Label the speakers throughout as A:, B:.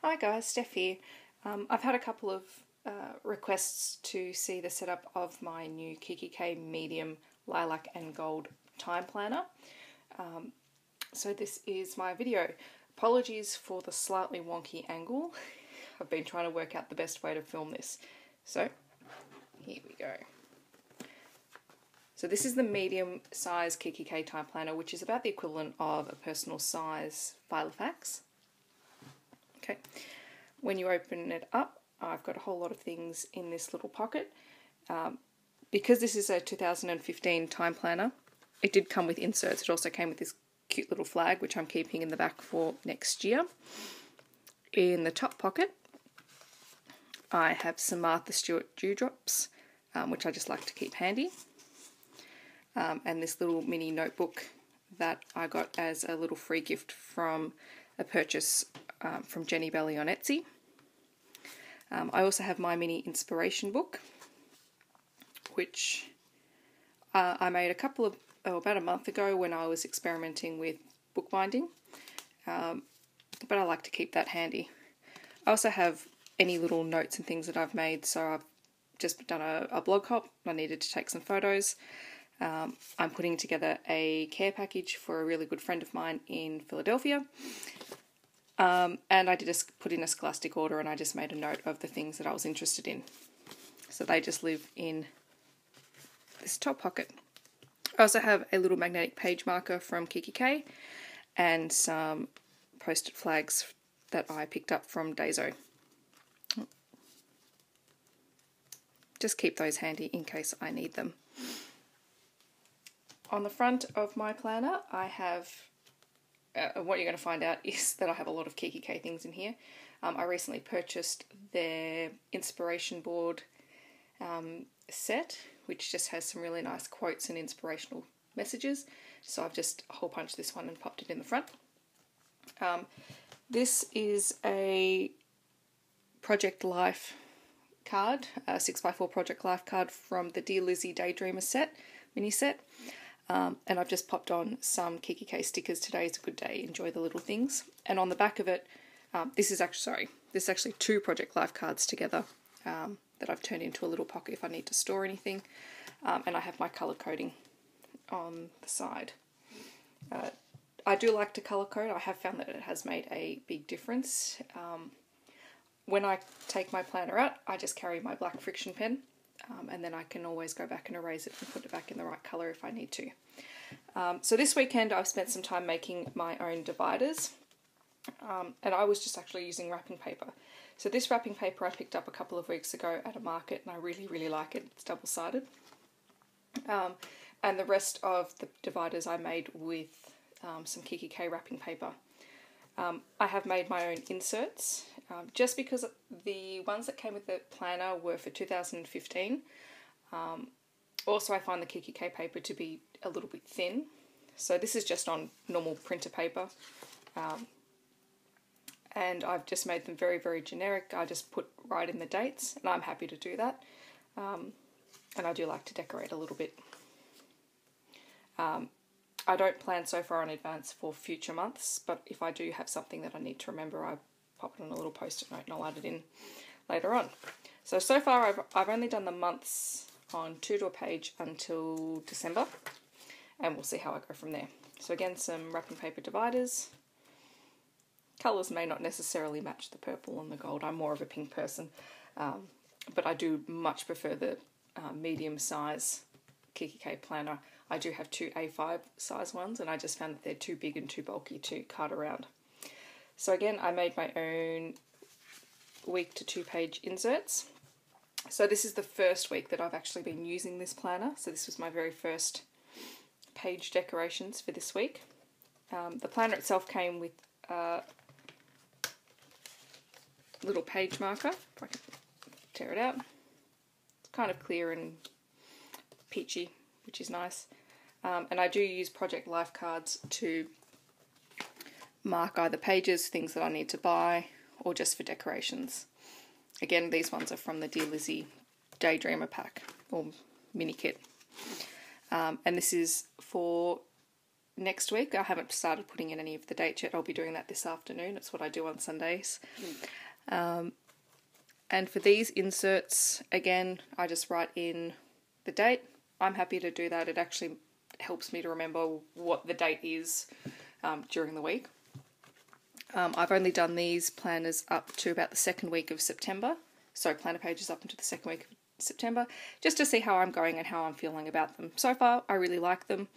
A: Hi guys, Steph here. I've had a couple of requests to see the setup of my new Kikki-K medium lilac and gold time planner. So this is my video. Apologies for the slightly wonky angle. I've been trying to work out the best way to film this. So here we go. So this is the medium size Kikki-K time planner, which is about the equivalent of a personal size Lilac. Okay, when you open it up, I've got a whole lot of things in this little pocket. Because this is a 2015 time planner, it did come with inserts. It also came with this cute little flag, which I'm keeping in the back for next year. In the top pocket, I have some Martha Stewart dewdrops, which I just like to keep handy. And this little mini notebook that I got as a little free gift from a purchase from Jenny Belly on Etsy. I also have my mini inspiration book, which I made about a month ago when I was experimenting with bookbinding, but I like to keep that handy. I also have any little notes and things that I've made, so I've just done a blog hop. I needed to take some photos. I'm putting together a care package for a really good friend of mine in Philadelphia. And I did put in a Scholastic order, and I just made a note of the things that I was interested in. So they just live in this top pocket. I also have a little magnetic page marker from Kikki-K and some post-it flags that I picked up from Daiso. Just keep those handy in case I need them. On the front of my planner, I have what you're going to find out is that I have a lot of Kikki-K things in here. I recently purchased their inspiration board set, which just has some really nice quotes and inspirational messages. So I've just hole punched this one and popped it in the front. This is a Project Life card, a 6x4 Project Life card from the Dear Lizzie Daydreamer mini set. And I've just popped on some Kikki-K stickers. Today is a good day, enjoy the little things. And on the back of it, this is actually two Project Life cards together that I've turned into a little pocket if I need to store anything. And I have my colour coding on the side. I do like to colour code. I have found that it has made a big difference. When I take my planner out, I just carry my black friction pen. And then I can always go back and erase it and put it back in the right colour if I need to. So this weekend I've spent some time making my own dividers, and I was just actually using wrapping paper. So this wrapping paper I picked up a couple of weeks ago at a market, and I really, really like it. It's double-sided. And the rest of the dividers I made with some Kikki-K wrapping paper. I have made my own inserts, just because the ones that came with the planner were for 2015. Also, I find the Kikki-K paper to be a little bit thin, so this is just on normal printer paper. And I've just made them very, very generic. I just put right in the dates, and I'm happy to do that. And I do like to decorate a little bit. I don't plan so far in advance for future months, but if I do have something that I need to remember, I pop it on a little post-it note and I'll add it in later on. So far I've only done the months on 2 to a page until December, and we'll see how I go from there. So again, some wrapping paper dividers. Colours may not necessarily match the purple and the gold. I'm more of a pink person, but I do much prefer the medium size Kikki-K planner. I do have two A5 size ones, and I just found that they're too big and too bulky to cart around. So again, I made my own week to 2 page inserts. So this is the first week that I've actually been using this planner. So this was my very first page decorations for this week. The planner itself came with a little page marker. If I can tear it out. It's kind of clear and peachy, which is nice. And I do use Project Life cards to mark either pages, things that I need to buy, or just for decorations. Again, these ones are from the Dear Lizzie Daydreamer pack, or mini kit. And this is for next week. I haven't started putting in any of the dates yet. I'll be doing that this afternoon. It's what I do on Sundays. And for these inserts, again, I just write in the date. I'm happy to do that. It actually helps me to remember what the date is during the week. I've only done these planners up to about the second week of September. So planner pages up into the second week of September, just to see how I'm going and how I'm feeling about them. So far, I really like them.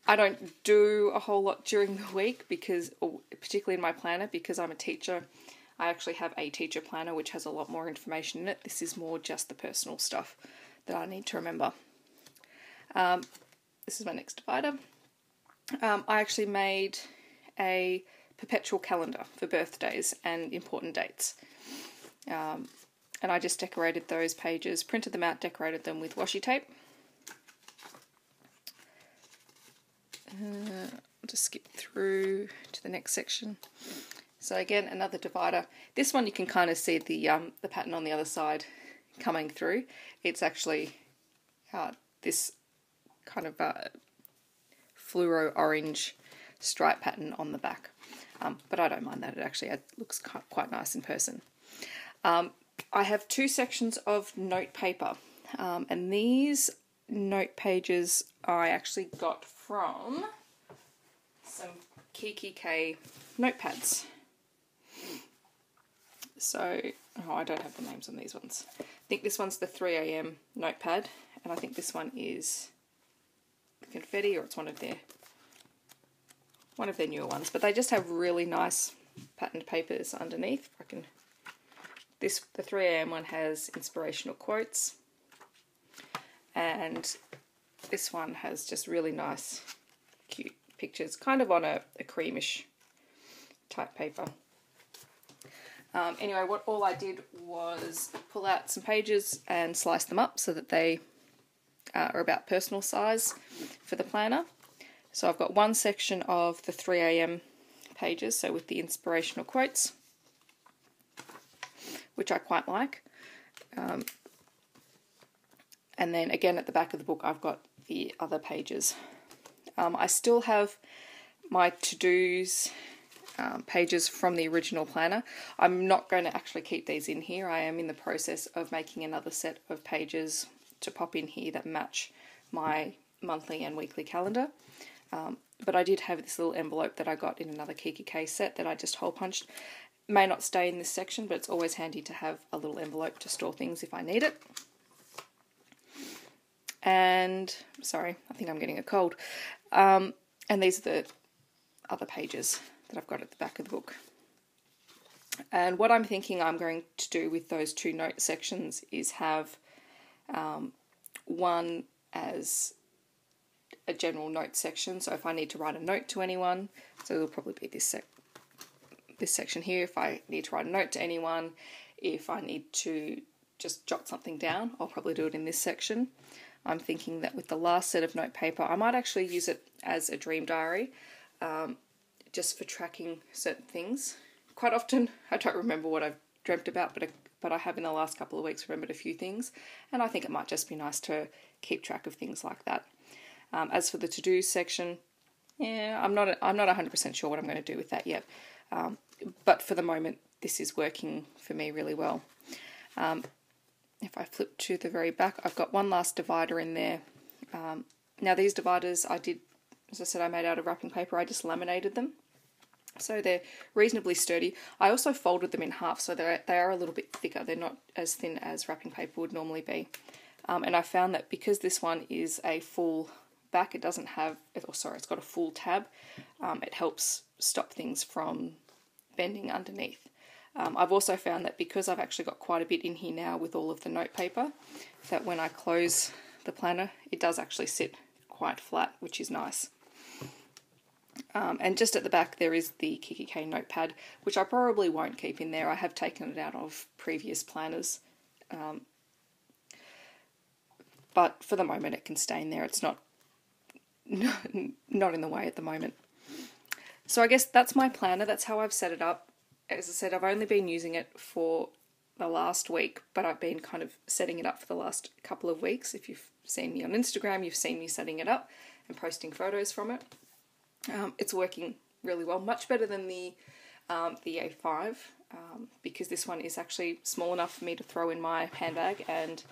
A: I don't do a whole lot during the week because, or particularly in my planner, because I'm a teacher. I actually have a teacher planner which has a lot more information in it. This is more just the personal stuff that I need to remember. This is my next divider. I actually made a perpetual calendar for birthdays and important dates. And I just decorated those pages, printed them out, decorated them with washi tape. I'll just skip through to the next section. So again, another divider. This one you can kind of see the pattern on the other side coming through. It's actually this kind of fluoro orange stripe pattern on the back. But I don't mind that. It actually looks quite nice in person. I have two sections of note paper. And these note pages I actually got from some Kikki-K Notepads. So, I don't have the names on these ones. I think this one's the 3 a.m. notepad, and I think this one is the confetti, or it's one of their newer ones. But they just have really nice patterned papers underneath. The 3 a.m. one has inspirational quotes, and this one has just really nice, cute pictures, kind of on a creamish type paper. Anyway, all I did was pull out some pages and slice them up so that they are about personal size for the planner. So I've got one section of the 3 a.m. pages, so with the inspirational quotes, which I quite like. And then again at the back of the book I've got the other pages. I still have my to-dos pages from the original planner. I'm not going to actually keep these in here. I am in the process of making another set of pages to pop in here that match my monthly and weekly calendar. But I did have this little envelope that I got in another Kikki-K set that I just hole punched. May not stay in this section, but it's always handy to have a little envelope to store things if I need it. And, sorry, I think I'm getting a cold. And these are the other pages that I've got at the back of the book. And what I'm thinking I'm going to do with those two note sections is have one as a general note section. So if I need to write a note to anyone, so it'll probably be this section here. If I need to write a note to anyone, if I need to just jot something down, I'll probably do it in this section. I'm thinking that with the last set of note paper, I might actually use it as a dream diary, just for tracking certain things. Quite often, I don't remember what I've dreamt about, but I have in the last couple of weeks remembered a few things, and I think it might just be nice to keep track of things like that. As for the to-do section, yeah, I'm not 100% sure what I'm going to do with that yet, but for the moment, this is working for me really well. If I flip to the very back, I've got one last divider in there. Now these dividers I did, as I said, I made out of wrapping paper. I just laminated them, so they're reasonably sturdy. I also folded them in half, so they are a little bit thicker. They're not as thin as wrapping paper would normally be. And I found that because this one is a full back, it doesn't have, it's got a full tab. It helps stop things from bending underneath. I've also found that because I've actually got quite a bit in here now with all of the note paper, that when I close the planner, it does actually sit quite flat, which is nice. And just at the back there is the Kikki-K notepad, which I probably won't keep in there. I have taken it out of previous planners. But for the moment it can stay in there. It's not in the way at the moment. So I guess that's my planner. That's how I've set it up. As I said, I've only been using it for the last week, but I've been kind of setting it up for the last couple of weeks. If you've seen me on Instagram, you've seen me setting it up and posting photos from it. It's working really well, much better than the A5, because this one is actually small enough for me to throw in my handbag and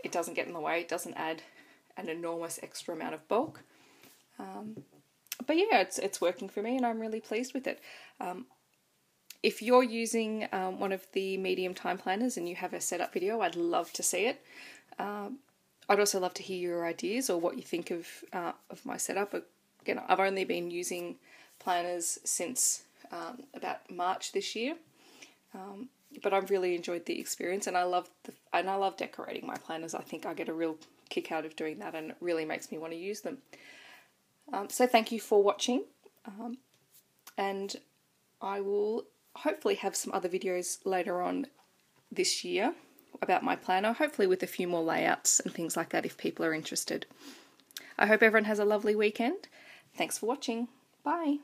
A: it doesn't get in the way. It doesn't add an enormous extra amount of bulk. But yeah, it's working for me and I'm really pleased with it. If you're using one of the medium time planners and you have a setup video, I'd love to see it. I'd also love to hear your ideas or what you think of my setup. Again, I've only been using planners since about March this year, but I've really enjoyed the experience, and I love decorating my planners. I think I get a real kick out of doing that, and it really makes me want to use them. So thank you for watching, and I will hopefully have some other videos later on this year about my planner, hopefully with a few more layouts and things like that if people are interested. I hope everyone has a lovely weekend. Thanks for watching. Bye.